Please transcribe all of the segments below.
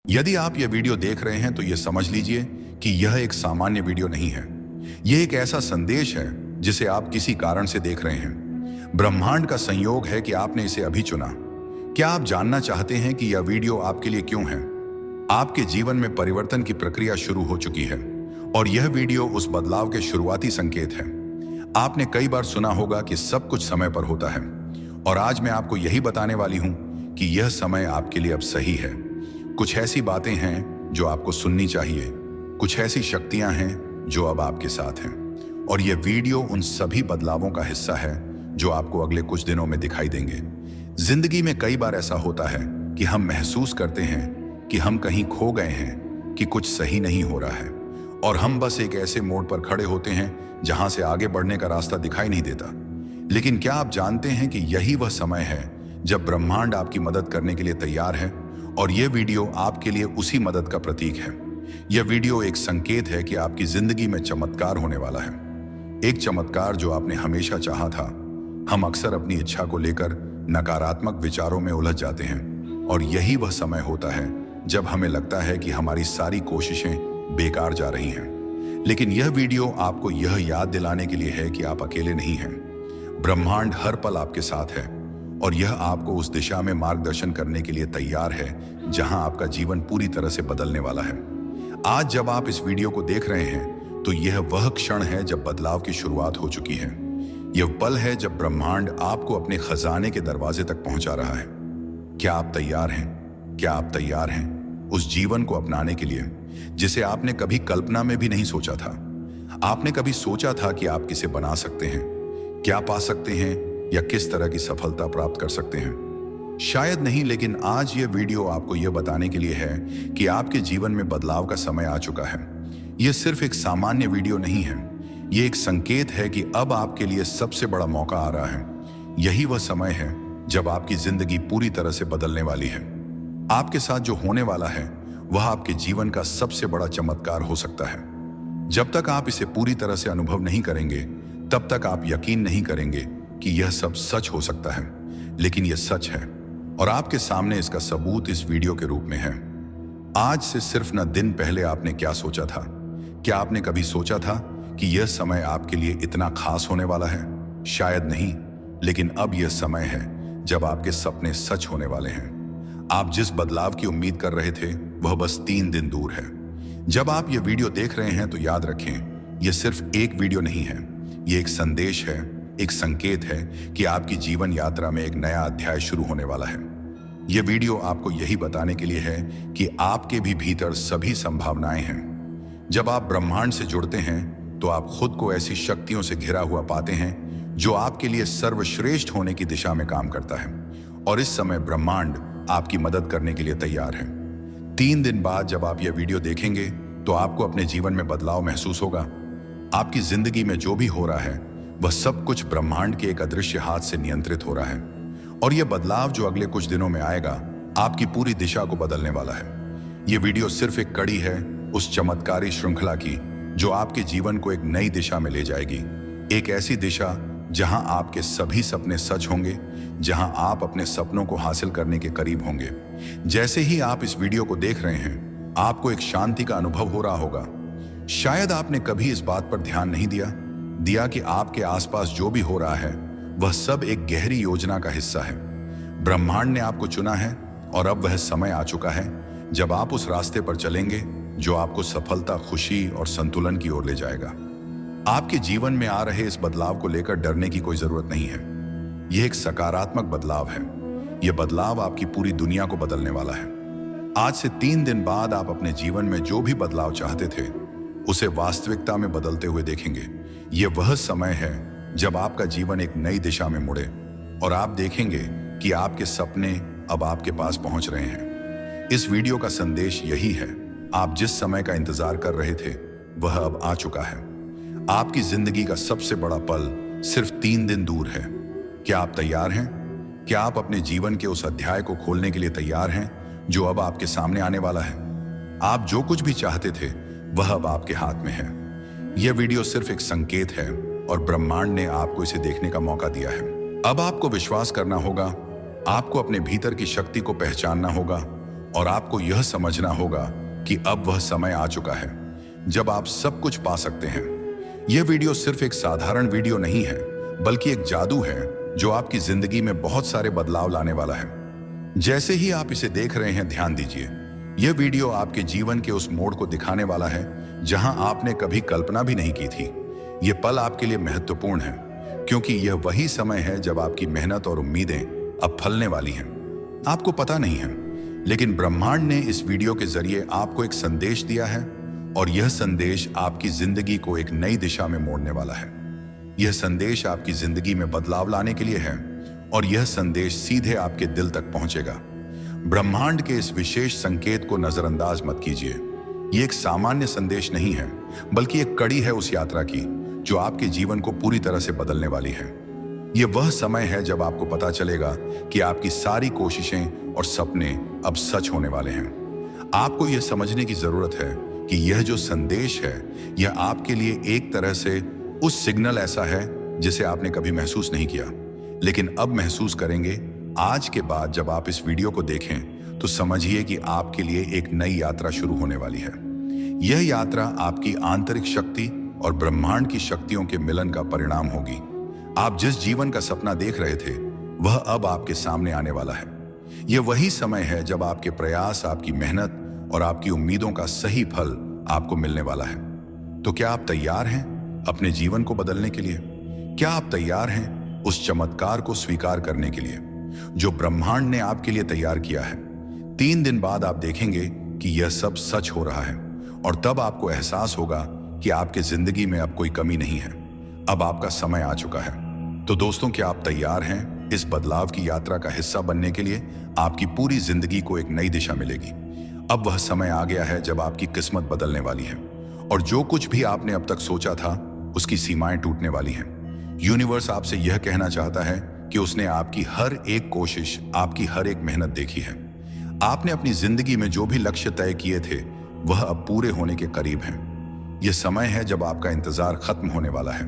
यदि आप यह वीडियो देख रहे हैं तो यह समझ लीजिए कि यह एक सामान्य वीडियो नहीं है। यह एक ऐसा संदेश है जिसे आप किसी कारण से देख रहे हैं। ब्रह्मांड का संयोग है कि आपने इसे अभी चुना। क्या आप जानना चाहते हैं कि यह वीडियो आपके लिए क्यों है? आपके जीवन में परिवर्तन की प्रक्रिया शुरू हो चुकी है और यह वीडियो उस बदलाव के शुरुआती संकेत है। आपने कई बार सुना होगा कि सब कुछ समय पर होता है और आज मैं आपको यही बताने वाली हूं कि यह समय आपके लिए अब सही है। कुछ ऐसी बातें हैं जो आपको सुननी चाहिए, कुछ ऐसी शक्तियां हैं जो अब आपके साथ हैं और यह वीडियो उन सभी बदलावों का हिस्सा है जो आपको अगले कुछ दिनों में दिखाई देंगे। जिंदगी में कई बार ऐसा होता है कि हम महसूस करते हैं कि हम कहीं खो गए हैं, कि कुछ सही नहीं हो रहा है और हम बस एक ऐसे मोड़ पर खड़े होते हैं जहां से आगे बढ़ने का रास्ता दिखाई नहीं देता। लेकिन क्या आप जानते हैं कि यही वह समय है जब ब्रह्मांड आपकी मदद करने के लिए तैयार है और यह वीडियो आपके लिए उसी मदद का प्रतीक है। यह वीडियो एक संकेत है कि आपकी जिंदगी में चमत्कार होने वाला है, एक चमत्कार जो आपने हमेशा चाहा था। हम अक्सर अपनी इच्छा को लेकर नकारात्मक विचारों में उलझ जाते हैं और यही वह समय होता है जब हमें लगता है कि हमारी सारी कोशिशें बेकार जा रही हैं। लेकिन यह वीडियो आपको यह याद दिलाने के लिए है कि आप अकेले नहीं हैं। ब्रह्मांड हर पल आपके साथ है और यह आपको उस दिशा में मार्गदर्शन करने के लिए तैयार है जहां आपका जीवन पूरी तरह से बदलने वाला है। आज जब आप इस वीडियो को देख रहे हैं तो यह वह क्षण है जब बदलाव की शुरुआत हो चुकी है। यह पल है जब ब्रह्मांड आपको अपने खजाने के दरवाजे तक पहुंचा रहा है। क्या आप तैयार हैं? क्या आप तैयार हैं उस जीवन को अपनाने के लिए जिसे आपने कभी कल्पना में भी नहीं सोचा था? आपने कभी सोचा था कि आप किसे बना सकते हैं, क्या पा सकते हैं या किस तरह की सफलता प्राप्त कर सकते हैं? शायद नहीं, लेकिन आज यह वीडियो आपको यह बताने के लिए है कि आपके जीवन में बदलाव का समय आ चुका है। यह सिर्फ एक सामान्य वीडियो नहीं है, यह एक संकेत है कि अब आपके लिए सबसे बड़ा मौका आ रहा है। यही वह समय है जब आपकी जिंदगी पूरी तरह से बदलने वाली है। आपके साथ जो होने वाला है वह आपके जीवन का सबसे बड़ा चमत्कार हो सकता है। जब तक आप इसे पूरी तरह से अनुभव नहीं करेंगे तब तक आप यकीन नहीं करेंगे कि यह सब सच हो सकता है। लेकिन यह सच है और आपके सामने इसका सबूत इस वीडियो के रूप में है। आज से सिर्फ न दिन पहले आपने क्या सोचा था? क्या आपने कभी सोचा था कि यह समय आपके लिए इतना खास होने वाला है? शायद नहीं, लेकिन अब यह समय है जब आपके सपने सच होने वाले हैं। आप जिस बदलाव की उम्मीद कर रहे थे वह बस 3 दिन दूर है। जब आप यह वीडियो देख रहे हैं तो याद रखें, यह सिर्फ एक वीडियो नहीं है, यह एक संदेश है, एक संकेत है कि आपकी जीवन यात्रा में एक नया अध्याय शुरू होने वाला है। यह वीडियो आपको यही बताने के लिए है कि आपके भी भीतर सभी संभावनाएं हैं। जब आप ब्रह्मांड से जुड़ते हैं तो आप खुद को ऐसी शक्तियों से घिरा हुआ पाते हैं जो आपके लिए सर्वश्रेष्ठ होने की दिशा में काम करता है और इस समय ब्रह्मांड आपकी मदद करने के लिए तैयार है। 3 दिन बाद जब आप यह वीडियो देखेंगे तो आपको अपने जीवन में बदलाव महसूस होगा। आपकी जिंदगी में जो भी हो रहा है वह सब कुछ ब्रह्मांड के एक अदृश्य हाथ से नियंत्रित हो रहा है और यह बदलाव जो अगले कुछ दिनों में आएगा आपकी पूरी दिशा को बदलने वाला है। यह वीडियो सिर्फ एक कड़ी है उस चमत्कारी श्रृंखला की जो आपके जीवन को एक नई दिशा में ले जाएगी, एक ऐसी दिशा जहां आपके सभी सपने सच होंगे, जहां आप अपने सपनों को हासिल करने के करीब होंगे। जैसे ही आप इस वीडियो को देख रहे हैं आपको एक शांति का अनुभव हो रहा होगा। शायद आपने कभी इस बात पर ध्यान नहीं दिया कि आपके आसपास जो भी हो रहा है वह सब एक गहरी योजना का हिस्सा है। ब्रह्मांड ने आपको चुना है और अब वह समय आ चुका है जब आप उस रास्ते पर चलेंगे जो आपको सफलता, खुशी और संतुलन की ओर ले जाएगा। आपके जीवन में आ रहे इस बदलाव को लेकर डरने की कोई जरूरत नहीं है। यह एक सकारात्मक बदलाव है। यह बदलाव आपकी पूरी दुनिया को बदलने वाला है। आज से 3 दिन बाद आप अपने जीवन में जो भी बदलाव चाहते थे उसे वास्तविकता में बदलते हुए देखेंगे। यह वह समय है जब आपका जीवन एक नई दिशा में मुड़े और आप देखेंगे कि आपके सपने अब आपके पास पहुंच रहे हैं। इस वीडियो का संदेश यही है, आप जिस समय का इंतजार कर रहे थे वह अब आ चुका है। आपकी जिंदगी का सबसे बड़ा पल सिर्फ 3 दिन दूर है। क्या आप तैयार हैं? क्या आप अपने जीवन के उस अध्याय को खोलने के लिए तैयार हैं जो अब आपके सामने आने वाला है? आप जो कुछ भी चाहते थे वह अब आपके हाथ में है। यह वीडियो सिर्फ एक संकेत है और ब्रह्मांड ने आपको इसे देखने का मौका दिया है। अब आपको विश्वास करना होगा, आपको अपने भीतर की शक्ति को पहचानना होगा और आपको यह समझना होगा कि अब वह समय आ चुका है जब आप सब कुछ पा सकते हैं। यह वीडियो सिर्फ एक साधारण वीडियो नहीं है, बल्कि एक जादू है जो आपकी जिंदगी में बहुत सारे बदलाव लाने वाला है। जैसे ही आप इसे देख रहे हैं, ध्यान दीजिए। यह वीडियो आपके जीवन के उस मोड़ को दिखाने वाला है जहां आपने कभी कल्पना भी नहीं की थी। यह पल आपके लिए महत्वपूर्ण है, क्योंकि यह वही समय है जब आपकी मेहनत और उम्मीदें अब फलने वाली हैं। आपको पता नहीं है, लेकिन ब्रह्मांड ने इस वीडियो के जरिए आपको एक संदेश दिया है, और यह संदेश आपकी जिंदगी को एक नई दिशा में मोड़ने वाला है। यह संदेश आपकी जिंदगी में बदलाव लाने के लिए है, और यह संदेश सीधे आपके दिल तक पहुंचेगा। ब्रह्मांड के इस विशेष संकेत को नजरअंदाज मत कीजिए। यह एक सामान्य संदेश नहीं है, बल्कि एक कड़ी है उस यात्रा की जो आपके जीवन को पूरी तरह से बदलने वाली है। यह वह समय है जब आपको पता चलेगा कि आपकी सारी कोशिशें और सपने अब सच होने वाले हैं। आपको यह समझने की जरूरत है कि यह जो संदेश है, यह आपके लिए एक तरह से उस सिग्नल ऐसा है जिसे आपने कभी महसूस नहीं किया, लेकिन अब महसूस करेंगे। आज के बाद जब आप इस वीडियो को देखें तो समझिए कि आपके लिए एक नई यात्रा शुरू होने वाली है। यह यात्रा आपकी आंतरिक शक्ति और ब्रह्मांड की शक्तियों के मिलन का परिणाम होगी। आप जिस जीवन का सपना देख रहे थे, वह अब आपके सामने आने वाला है। यह वही समय है जब आपके प्रयास, आपकी मेहनत और आपकी उम्मीदों का सही फल आपको मिलने वाला है। तो क्या आप तैयार हैं अपने जीवन को बदलने के लिए? क्या आप तैयार हैं उस चमत्कार को स्वीकार करने के लिए जो ब्रह्मांड ने आपके लिए तैयार किया है? 3 दिन बाद आप देखेंगे कि यह सब सच हो रहा है, और तब आपको एहसास होगा कि आपके जिंदगी में अब कोई कमी नहीं है। अब आपका समय आ चुका है। तो दोस्तों, क्या आप तैयार हैं इस बदलाव की यात्रा का हिस्सा बनने के लिए? आपकी पूरी जिंदगी को एक नई दिशा मिलेगी। अब वह समय आ गया है जब आपकी किस्मत बदलने वाली है, और जो कुछ भी आपने अब तक सोचा था उसकी सीमाएं टूटने वाली हैं। यूनिवर्स आपसे यह कहना चाहता है कि उसने आपकी हर एक कोशिश, आपकी हर एक मेहनत देखी है। आपने अपनी जिंदगी में जो भी लक्ष्य तय किए थे, वह अब पूरे होने के करीब हैं। यह समय है जब आपका इंतजार खत्म होने वाला है,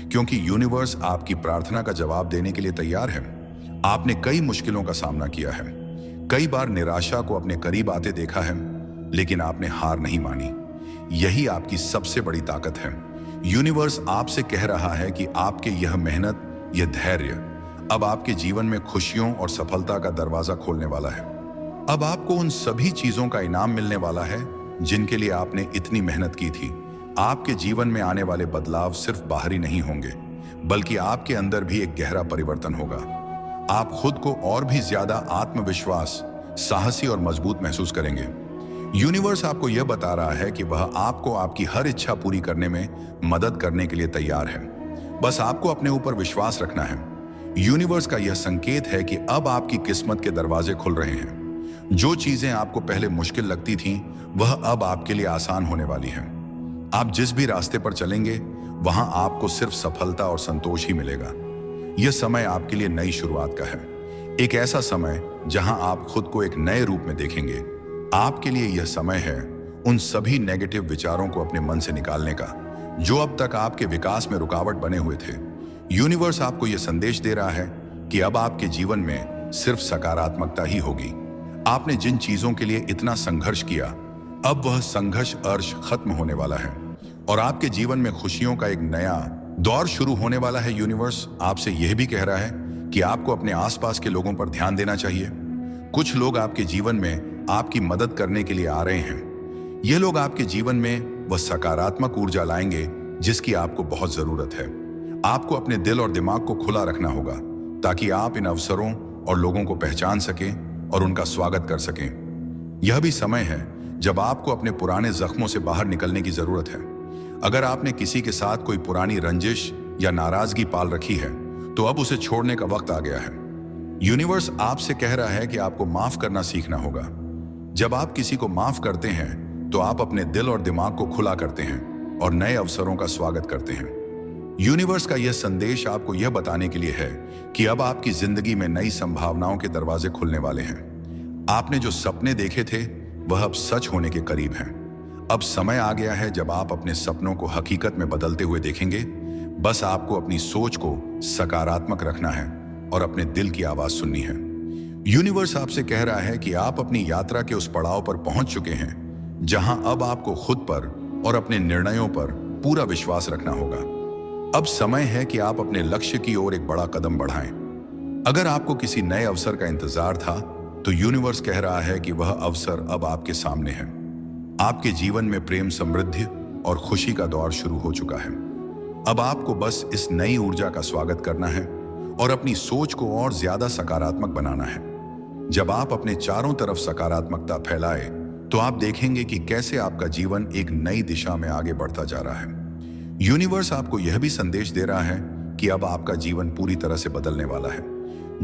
क्योंकि यूनिवर्स आपकी प्रार्थना का जवाब देने के लिए तैयार है। आपने कई मुश्किलों का सामना किया है, कई बार निराशा को अपने करीब आते देखा है, लेकिन आपने हार नहीं मानी। यही आपकी सबसे बड़ी ताकत है। यूनिवर्स आपसे कह रहा है कि आपके यह मेहनत, यह धैर्य अब आपके जीवन में खुशियों और सफलता का दरवाजा खोलने वाला है। अब आपको उन सभी चीजों का इनाम मिलने वाला है जिनके लिए आपने इतनी मेहनत की थी। आपके जीवन में आने वाले बदलाव सिर्फ बाहरी नहीं होंगे, बल्कि आपके अंदर भी एक गहरा परिवर्तन होगा। आप खुद को और भी ज्यादा आत्मविश्वास, साहसी और मजबूत महसूस करेंगे। यूनिवर्स आपको यह बता रहा है कि वह आपको आपकी हर इच्छा पूरी करने में मदद करने के लिए तैयार है। बस आपको अपने ऊपर विश्वास रखना है। यूनिवर्स का यह संकेत है कि अब आपकी किस्मत के दरवाजे खुल रहे हैं। जो चीजें आपको पहले मुश्किल लगती थीं, वह अब आपके लिए आसान होने वाली हैं। आप जिस भी रास्ते पर चलेंगे, वहां आपको सिर्फ सफलता और संतोष ही मिलेगा। यह समय आपके लिए नई शुरुआत का है, एक ऐसा समय जहां आप खुद को एक नए रूप में देखेंगे। आपके लिए यह समय है उन सभी नेगेटिव विचारों को अपने मन से निकालने का जो अब तक आपके विकास में रुकावट बने हुए थे। यूनिवर्स आपको यह संदेश दे रहा है कि अब आपके जीवन में सिर्फ सकारात्मकता ही होगी। आपने जिन चीजों के लिए इतना संघर्ष किया, अब वह संघर्ष अर्श खत्म होने वाला है, और आपके जीवन में खुशियों का एक नया दौर शुरू होने वाला है। यूनिवर्स आपसे यह भी कह रहा है कि आपको अपने आसपास के लोगों पर ध्यान देना चाहिए। कुछ लोग आपके जीवन में आपकी मदद करने के लिए आ रहे हैं। ये लोग आपके जीवन में वह सकारात्मक ऊर्जा लाएंगे जिसकी आपको बहुत जरूरत है। आपको अपने दिल और दिमाग को खुला रखना होगा ताकि आप इन अवसरों और लोगों को पहचान सकें और उनका स्वागत कर सकें। यह भी समय है जब आपको अपने पुराने जख्मों से बाहर निकलने की जरूरत है। अगर आपने किसी के साथ कोई पुरानी रंजिश या नाराजगी पाल रखी है, तो अब उसे छोड़ने का वक्त आ गया है। यूनिवर्स आपसे कह रहा है कि आपको माफ करना सीखना होगा। जब आप किसी को माफ करते हैं, तो आप अपने दिल और दिमाग को खुला करते हैं और नए अवसरों का स्वागत करते हैं। यूनिवर्स का यह संदेश आपको यह बताने के लिए है कि अब आपकी जिंदगी में नई संभावनाओं के दरवाजे खुलने वाले हैं। आपने जो सपने देखे थे, वह अब सच होने के करीब हैं। अब समय आ गया है जब आप अपने सपनों को हकीकत में बदलते हुए देखेंगे। बस आपको अपनी सोच को सकारात्मक रखना है और अपने दिल की आवाज सुननी है। यूनिवर्स आपसे कह रहा है कि आप अपनी यात्रा के उस पड़ाव पर पहुंच चुके हैं जहां अब आपको खुद पर और अपने निर्णयों पर पूरा विश्वास रखना होगा। अब समय है कि आप अपने लक्ष्य की ओर एक बड़ा कदम बढ़ाएं। अगर आपको किसी नए अवसर का इंतजार था, तो यूनिवर्स कह रहा है कि वह अवसर अब आपके सामने है। आपके जीवन में प्रेम, समृद्धि और खुशी का दौर शुरू हो चुका है। अब आपको बस इस नई ऊर्जा का स्वागत करना है और अपनी सोच को और ज्यादा सकारात्मक बनाना है। जब आप अपने चारों तरफ सकारात्मकता फैलाए, तो आप देखेंगे कि कैसे आपका जीवन एक नई दिशा में आगे बढ़ता जा रहा है। यूनिवर्स आपको यह भी संदेश दे रहा है कि अब आपका जीवन पूरी तरह से बदलने वाला है।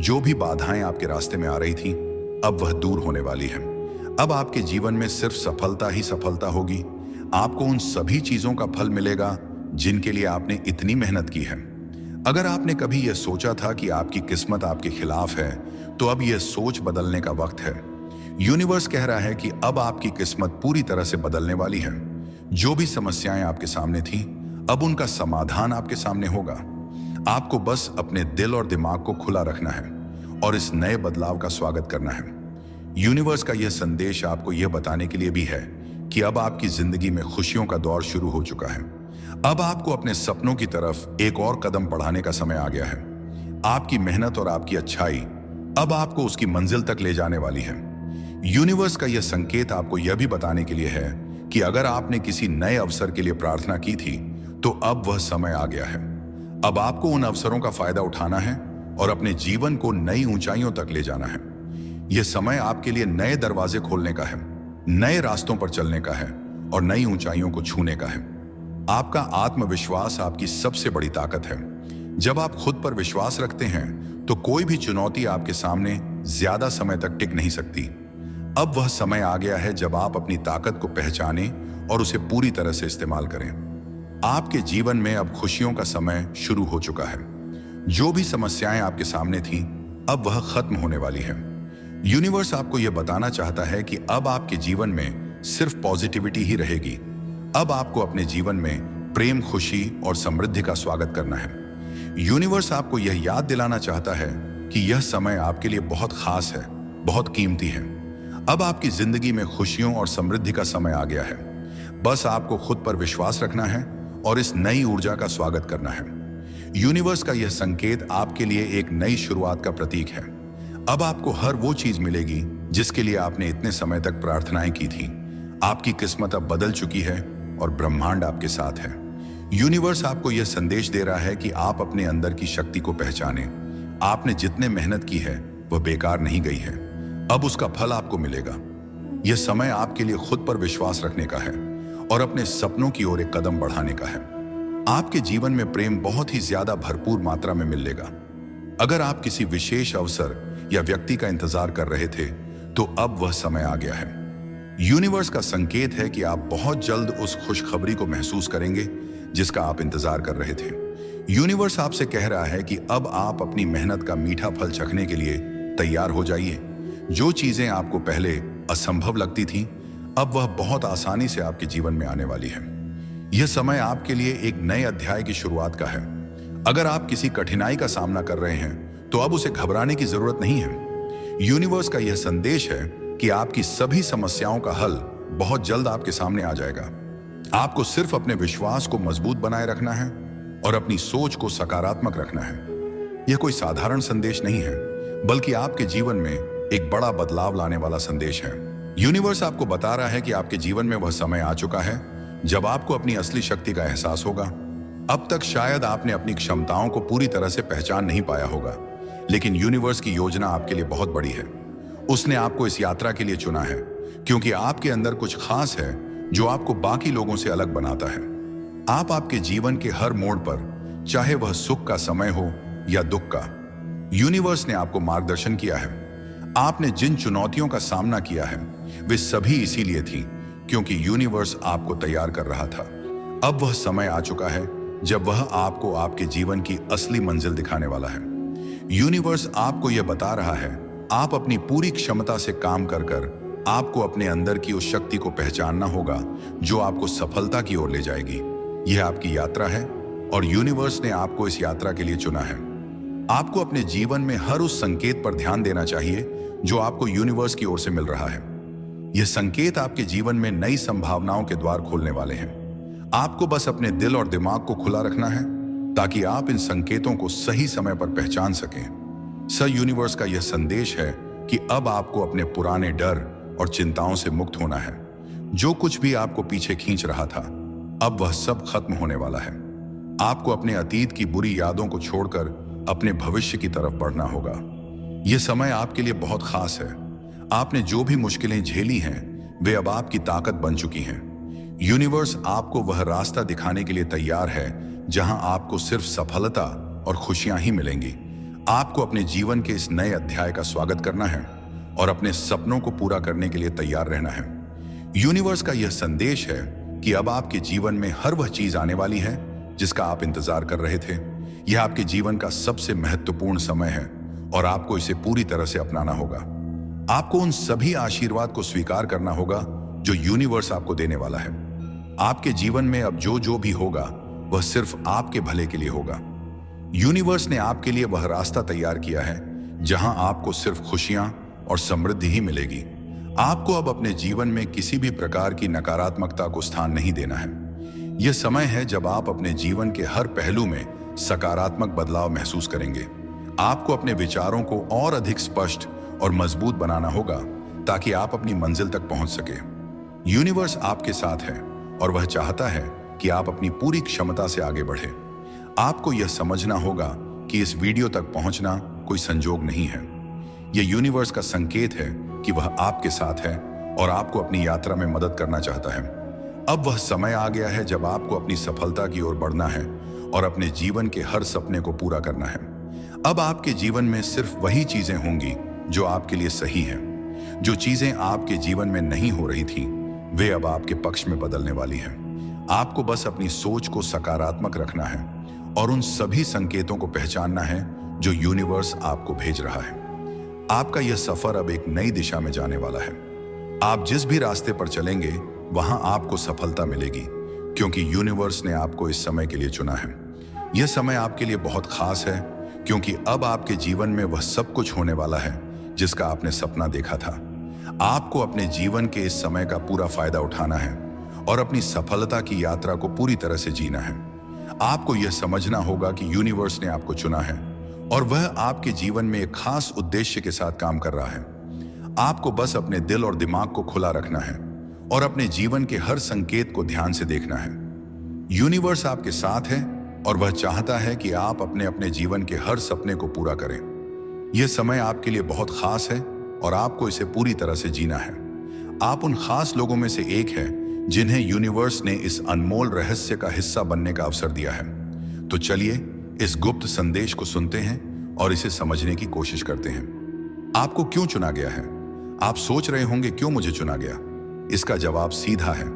जो भी बाधाएं आपके रास्ते में आ रही थीं, अब वह दूर होने वाली है। अब आपके जीवन में सिर्फ सफलता ही सफलता होगी। आपको उन सभी चीजों का फल मिलेगा जिनके लिए आपने इतनी मेहनत की है। अगर आपने कभी यह सोचा था कि आपकी किस्मत आपके खिलाफ है, तो अब यह सोच बदलने का वक्त है। यूनिवर्स कह रहा है कि अब आपकी किस्मत पूरी तरह से बदलने वाली है। जो भी समस्याएं आपके सामने थीं, अब उनका समाधान आपके सामने होगा। आपको बस अपने दिल और दिमाग को खुला रखना है और इस नए बदलाव का स्वागत करना है। यूनिवर्स का यह संदेश आपको यह बताने के लिए भी है कि अब आपकी जिंदगी में खुशियों का दौर शुरू हो चुका है। अब आपको अपने सपनों की तरफ एक और कदम बढ़ाने का समय आ गया है। आपकी मेहनत और आपकी अच्छाई अब आपको उसकी मंजिल तक ले जाने वाली है। यूनिवर्स का यह संकेत आपको यह भी बताने के लिए है कि अगर आपने किसी नए अवसर के लिए प्रार्थना की थी, तो अब वह समय आ गया है। अब आपको उन अवसरों का फायदा उठाना है और अपने जीवन को नई ऊंचाइयों तक ले जाना है। यह समय आपके लिए नए दरवाजे खोलने का है, नए रास्तों पर चलने का है और नई ऊंचाइयों को छूने का है। आपका आत्मविश्वास आपकी सबसे बड़ी ताकत है। जब आप खुद पर विश्वास रखते हैं, तो कोई भी चुनौती आपके सामने ज्यादा समय तक टिक नहीं सकती। अब वह समय आ गया है जब आप अपनी ताकत को पहचानें और उसे पूरी तरह से इस्तेमाल करें। आपके जीवन में अब खुशियों का समय शुरू हो चुका है। जो भी समस्याएं आपके सामने थीं, अब वह खत्म होने वाली है। यूनिवर्स आपको यह बताना चाहता है कि अब आपके जीवन में सिर्फ पॉजिटिविटी ही रहेगी। अब आपको अपने जीवन में प्रेम, खुशी और समृद्धि का स्वागत करना है। यूनिवर्स आपको यह याद दिलाना चाहता है कि यह समय आपके लिए बहुत खास है, बहुत कीमती है। अब आपकी जिंदगी में खुशियों और समृद्धि का समय आ गया है। बस आपको खुद पर विश्वास रखना है और इस नई ऊर्जा का स्वागत करना है। यूनिवर्स का यह संकेत आपके लिए एक नई शुरुआत का प्रतीक है। अब आपको हर वो चीज मिलेगी जिसके लिए आपने इतने समय तक प्रार्थनाएं की थी। आपकी किस्मत अब बदल चुकी है और ब्रह्मांड आपके साथ है। यूनिवर्स आपको यह संदेश दे रहा है कि आप अपने अंदर की शक्ति को पहचानें। आपने जितने मेहनत की है, वह बेकार नहीं गई है। अब उसका फल आपको मिलेगा। यह समय आपके लिए खुद पर विश्वास रखने का है और अपने सपनों की ओर एक कदम बढ़ाने का है। आपके जीवन में प्रेम बहुत ही ज्यादा भरपूर मात्रा में मिलेगा। अगर आप किसी विशेष अवसर या व्यक्ति का इंतजार कर रहे थे, तो अब वह समय आ गया है। यूनिवर्स का संकेत है कि आप बहुत जल्द उस खुशखबरी को महसूस करेंगे जिसका आप इंतजार कर रहे थे। यूनिवर्स आपसे कह रहा है कि अब आप अपनी मेहनत का मीठा फल चखने के लिए तैयार हो जाइए। जो चीजें आपको पहले असंभव लगती थीं, अब वह बहुत आसानी से आपके जीवन में आने वाली है। यह समय आपके लिए एक नए अध्याय की शुरुआत का है। अगर आप किसी कठिनाई का सामना कर रहे हैं, तो अब उसे घबराने की जरूरत नहीं है। यूनिवर्स का यह संदेश है कि आपकी सभी समस्याओं का हल बहुत जल्द आपके सामने आ जाएगा। आपको सिर्फ अपने विश्वास को मजबूत बनाए रखना है और अपनी सोच को सकारात्मक रखना है। यह कोई साधारण संदेश नहीं है, बल्कि आपके जीवन में एक बड़ा बदलाव लाने वाला संदेश है। यूनिवर्स आपको बता रहा है कि आपके जीवन में वह समय आ चुका है जब आपको अपनी असली शक्ति का एहसास होगा। अब तक शायद आपने अपनी क्षमताओं को पूरी तरह से पहचान नहीं पाया होगा, लेकिन यूनिवर्स की योजना आपके लिए बहुत बड़ी है। उसने आपको इस यात्रा के लिए चुना है क्योंकि आपके अंदर कुछ खास है जो आपको बाकी लोगों से अलग बनाता है। आप आपके जीवन के हर मोड़ पर, चाहे वह सुख का समय हो या दुख का, यूनिवर्स ने आपको मार्गदर्शन किया है। आपने जिन चुनौतियों का सामना किया है, वे सभी इसीलिए थी क्योंकि यूनिवर्स आपको तैयार कर रहा था। अब वह समय आ चुका है जब वह आपको आपके जीवन की असली मंजिल दिखाने वाला है। यूनिवर्स आपको यह बता रहा है, आप अपनी पूरी क्षमता से काम कर आपको अपने अंदर की उस शक्ति को पहचानना होगा जो आपको सफलता की ओर ले जाएगी। यह आपकी यात्रा है और यूनिवर्स ने आपको इस यात्रा के लिए चुना है। आपको अपने जीवन में हर उस संकेत पर ध्यान देना चाहिए जो आपको यूनिवर्स की ओर से मिल रहा है। यह संकेत आपके जीवन में नई संभावनाओं के द्वार खोलने वाले हैं। आपको बस अपने दिल और दिमाग को खुला रखना है ताकि आप इन संकेतों को सही समय पर पहचान सकें। सर यूनिवर्स का यह संदेश है कि अब आपको अपने पुराने डर और चिंताओं से मुक्त होना है। जो कुछ भी आपको पीछे खींच रहा था, अब वह सब खत्म होने वाला है। आपको अपने अतीत की बुरी यादों को छोड़कर अपने भविष्य की तरफ बढ़ना होगा। यह समय आपके लिए बहुत खास है। आपने जो भी मुश्किलें झेली हैं, वे अब आपकी ताकत बन चुकी हैं। यूनिवर्स आपको वह रास्ता दिखाने के लिए तैयार है जहां आपको सिर्फ सफलता और खुशियां ही मिलेंगी। आपको अपने जीवन के इस नए अध्याय का स्वागत करना है और अपने सपनों को पूरा करने के लिए तैयार रहना है। यूनिवर्स का यह संदेश है कि अब आपके जीवन में हर वह चीज आने वाली है जिसका आप इंतजार कर रहे थे। यह आपके जीवन का सबसे महत्वपूर्ण समय है और आपको इसे पूरी तरह से अपनाना होगा। आपको उन सभी आशीर्वाद को स्वीकार करना होगा जो यूनिवर्स आपको देने वाला है। आपके जीवन में अब जो भी होगा वह सिर्फ आपके भले के लिए होगा। यूनिवर्स ने आपके लिए वह रास्ता तैयार किया है जहां आपको सिर्फ खुशियां और समृद्धि ही मिलेगी। आपको अब अपने जीवन में किसी भी प्रकार की नकारात्मकता को स्थान नहीं देना है। यह समय है जब आप अपने जीवन के हर पहलू में सकारात्मक बदलाव महसूस करेंगे। आपको अपने विचारों को और अधिक स्पष्ट और मजबूत बनाना होगा ताकि आप अपनी मंजिल तक पहुंच सके। यूनिवर्स आपके साथ है और वह चाहता है कि आप अपनी पूरी क्षमता से आगे बढ़े। आपको यह समझना होगा कि इस वीडियो तक पहुंचना कोई संजोग नहीं है। यह यूनिवर्स का संकेत है कि वह आपके साथ है और आपको अपनी यात्रा में मदद करना चाहता है। अब वह समय आ गया है जब आपको अपनी सफलता की ओर बढ़ना है और अपने जीवन के हर सपने को पूरा करना है। अब आपके जीवन में सिर्फ वही चीजें होंगी जो आपके लिए सही हैं। जो चीजें आपके जीवन में नहीं हो रही थी, वे अब आपके पक्ष में बदलने वाली हैं। आपको बस अपनी सोच को सकारात्मक रखना है और उन सभी संकेतों को पहचानना है जो यूनिवर्स आपको भेज रहा है। आपका यह सफर अब एक नई दिशा में जाने वाला है। आप जिस भी रास्ते पर चलेंगे वहां आपको सफलता मिलेगी, क्योंकि यूनिवर्स ने आपको इस समय के लिए चुना है। यह समय आपके लिए बहुत खास है क्योंकि अब आपके जीवन में वह सब कुछ होने वाला है जिसका आपने सपना देखा था। आपको अपने जीवन के इस समय का पूरा फायदा उठाना है और अपनी सफलता की यात्रा को पूरी तरह से जीना है। आपको यह समझना होगा कि यूनिवर्स ने आपको चुना है और वह आपके जीवन में एक खास उद्देश्य के साथ काम कर रहा है। आपको बस अपने दिल और दिमाग को खुला रखना है और अपने जीवन के हर संकेत को ध्यान से देखना है। यूनिवर्स आपके साथ है और वह चाहता है कि आप अपने अपने जीवन के हर सपने को पूरा करें। यह समय आपके लिए बहुत खास है और आपको इसे पूरी तरह से जीना है। आप उन खास लोगों में से एक हैं जिन्हें यूनिवर्स ने इस अनमोल रहस्य का हिस्सा बनने का अवसर दिया है। तो चलिए इस गुप्त संदेश को सुनते हैं और इसे समझने की कोशिश करते हैं। आपको क्यों चुना गया है? आप सोच रहे होंगे क्यों मुझे चुना गया? इसका जवाब सीधा है,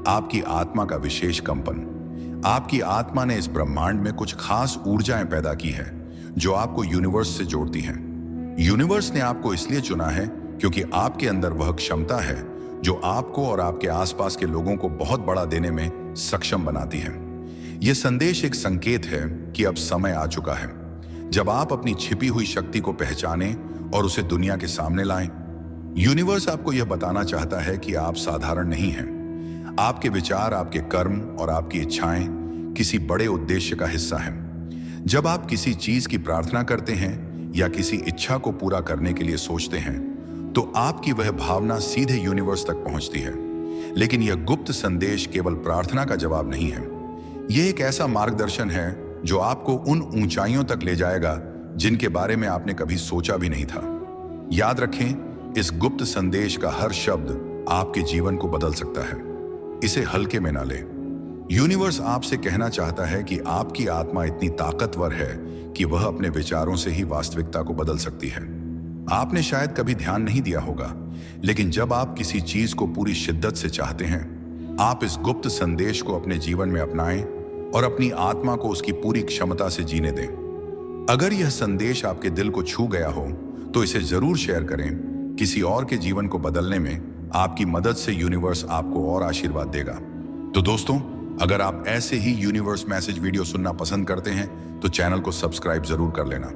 आपकी आत्मा का विशेष कंपन। आपकी आत्मा ने इस ब्रह्मांड में कुछ खास ऊर्जाएं पैदा की है जो आपको यूनिवर्स से जोड़ती हैं। यूनिवर्स ने आपको इसलिए चुना है क्योंकि आपके अंदर वह क्षमता है जो आपको और आपके आसपास के लोगों को बहुत बड़ा देने में सक्षम बनाती है। यह संदेश एक संकेत है कि अब समय आ चुका है जब आप अपनी छिपी हुई शक्ति को पहचानें और उसे दुनिया के सामने लाएं। यूनिवर्स आपको यह बताना चाहता है कि आप साधारण नहीं हैं। आपके विचार, आपके कर्म और आपकी इच्छाएं किसी बड़े उद्देश्य का हिस्सा हैं। जब आप किसी चीज की प्रार्थना करते हैं या किसी इच्छा को पूरा करने के लिए सोचते हैं तो आपकी वह भावना सीधे यूनिवर्स तक पहुंचती है। लेकिन यह गुप्त संदेश केवल प्रार्थना का जवाब नहीं है। यह एक ऐसा मार्गदर्शन है जो आपको उन ऊंचाइयों तक ले जाएगा जिनके बारे में आपने कभी सोचा भी नहीं था। याद रखें, इस गुप्त संदेश का हर शब्द आपके जीवन को बदल सकता है। इसे हल्के में ना लें। यूनिवर्स आपसे कहना चाहता है कि आपकी आत्मा इतनी ताकतवर है कि वह अपने विचारों से ही वास्तविकता को बदल सकती है। आपने शायद कभी ध्यान नहीं दिया होगा, लेकिन जब आप किसी चीज को पूरी शिद्दत से चाहते हैं, आप इस गुप्त संदेश को अपने जीवन में अपनाएं और अपनी आत्मा को उसकी पूरी क्षमता से जीने दें। अगर यह संदेश आपके दिल को छू गया हो तो इसे जरूर शेयर करें। किसी और के जीवन को बदलने में आपकी मदद से यूनिवर्स आपको और आशीर्वाद देगा। तो दोस्तों, अगर आप ऐसे ही यूनिवर्स मैसेज वीडियो सुनना पसंद करते हैं तो चैनल को सब्सक्राइब जरूर कर लेना।